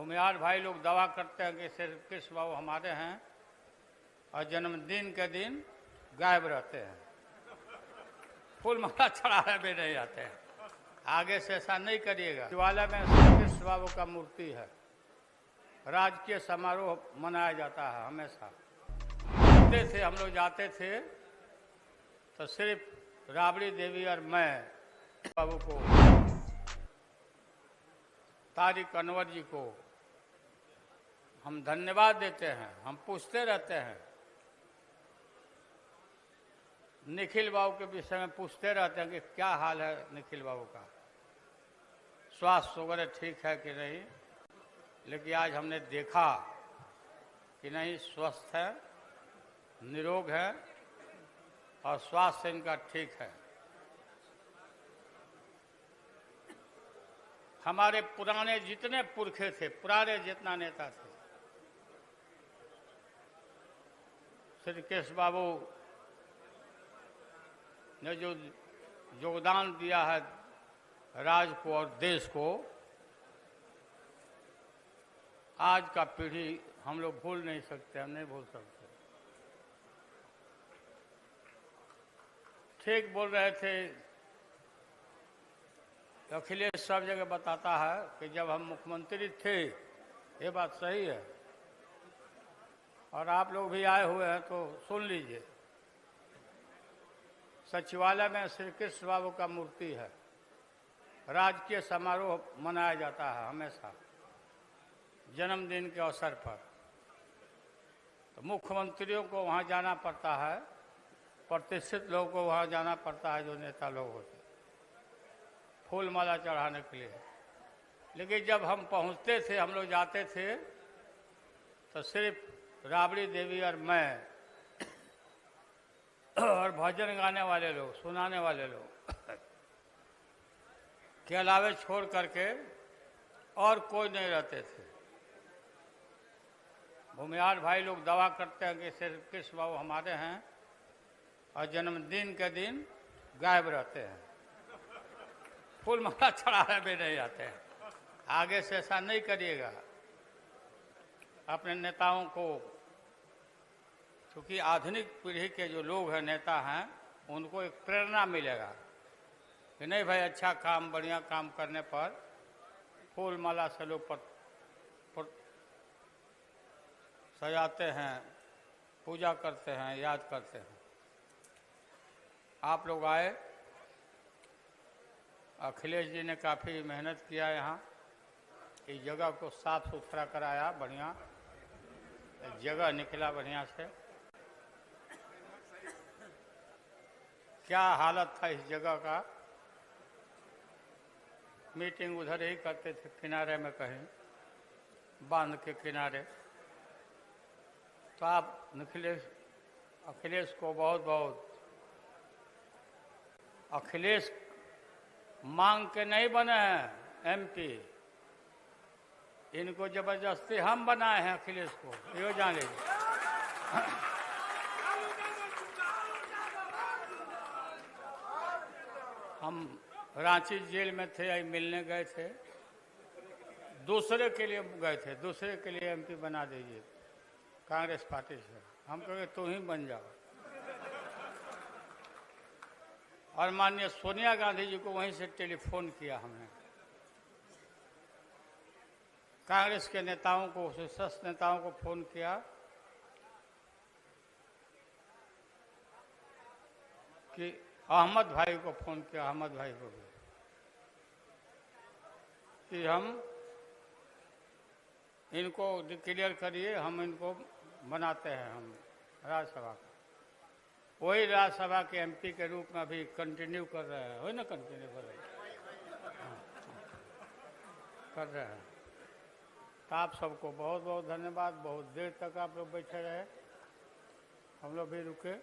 भूमिहार भाई लोग दावा करते हैं कि श्री कृष्ण बाबू हमारे हैं और जन्मदिन के दिन गायब रहते हैं, फूल माला चढ़ाने भी नहीं आते हैं। आगे से ऐसा नहीं करिएगा। शिवालय में श्री कृष्ण बाबू का मूर्ति है, राजकीय समारोह मनाया जाता है हमेशा। हम लोग जाते थे तो सिर्फ राबड़ी देवी और मैं बाबू को, तारिक अनवर जी को हम धन्यवाद देते हैं। हम पूछते रहते हैं, निखिल बाबू के विषय में पूछते रहते हैं कि क्या हाल है निखिल बाबू का, स्वास्थ्य वगैरह ठीक है कि नहीं। लेकिन आज हमने देखा कि नहीं, स्वस्थ है, निरोग है और स्वास्थ्य इनका ठीक है। हमारे पुराने जितने पुरखे थे, पुराने जितना नेता थे, श्री कृष्ण बाबू ने जो योगदान दिया है राज्य को और देश को, आज का पीढ़ी हम लोग भूल नहीं सकते, हम नहीं भूल सकते। ठीक बोल रहे थे, अखिलेश सब जगह बताता है कि जब हम मुख्यमंत्री थे, ये बात सही है और आप लोग भी आए हुए हैं तो सुन लीजिए। सचिवालय में श्री कृष्ण बाबू का मूर्ति है, राजकीय समारोह मनाया जाता है हमेशा जन्मदिन के अवसर पर। तो मुख्यमंत्रियों को वहाँ जाना पड़ता है, प्रतिष्ठित लोगों को वहाँ जाना पड़ता है, जो नेता लोग होते, फूल माला चढ़ाने के लिए। लेकिन जब हम पहुँचते थे, हम लोग जाते थे तो सिर्फ राबड़ी देवी और मैं और भजन गाने वाले लोग, सुनाने वाले लोग के अलावे छोड़ करके और कोई नहीं रहते थे। भूमिहार भाई लोग दावा करते हैं कि श्री कृष्ण बाबू हमारे हैं और जन्मदिन के दिन गायब रहते हैं, फूल माला चढ़ाने भी नहीं आते हैं। आगे से ऐसा नहीं करिएगा। अपने नेताओं को, क्योंकि आधुनिक पीढ़ी के जो लोग हैं, नेता हैं, उनको एक प्रेरणा मिलेगा कि नहीं भाई, अच्छा काम, बढ़िया काम करने पर फूल माला से लोग पर सजाते हैं, पूजा करते हैं, याद करते हैं। आप लोग आए, अखिलेश जी ने काफ़ी मेहनत किया, यहाँ इस जगह को साफ सुथरा कराया, बढ़िया जगह निकला बढ़िया से। क्या हालत था इस जगह का। मीटिंग उधर ही करते थे, किनारे में कहीं, बांध के किनारे। तो आप अखिलेश को बहुत बहुत, अखिलेश मांग के नहीं बने हैं एमपी, इनको जबरदस्ती हम बनाए हैं अखिलेश को, ये जान लीजिए। हम रांची जेल में थे, मिलने गए थे, दूसरे के लिए गए थे, दूसरे के लिए एमपी बना दीजिए कांग्रेस पार्टी से। हम कहेंगे तू ही बन जाओ। और माननीय सोनिया गांधी जी को वहीं से टेलीफोन किया हमने, कांग्रेस के नेताओं को, शीर्ष नेताओं को फोन किया कि अहमद भाई को फोन किया, अहमद भाई को भी, कि हम इनको डिक्लेयर करिए, हम इनको बनाते हैं हम राज्यसभा का। वही राज्यसभा के एमपी के रूप में अभी कंटिन्यू कर रहे हैं, वही ना कंटिन्यू कर रहे हैं, कर रहे हैं। तो आप सबको बहुत बहुत धन्यवाद। बहुत देर तक आप लोग बैठे रहे, हम लोग भी रुके।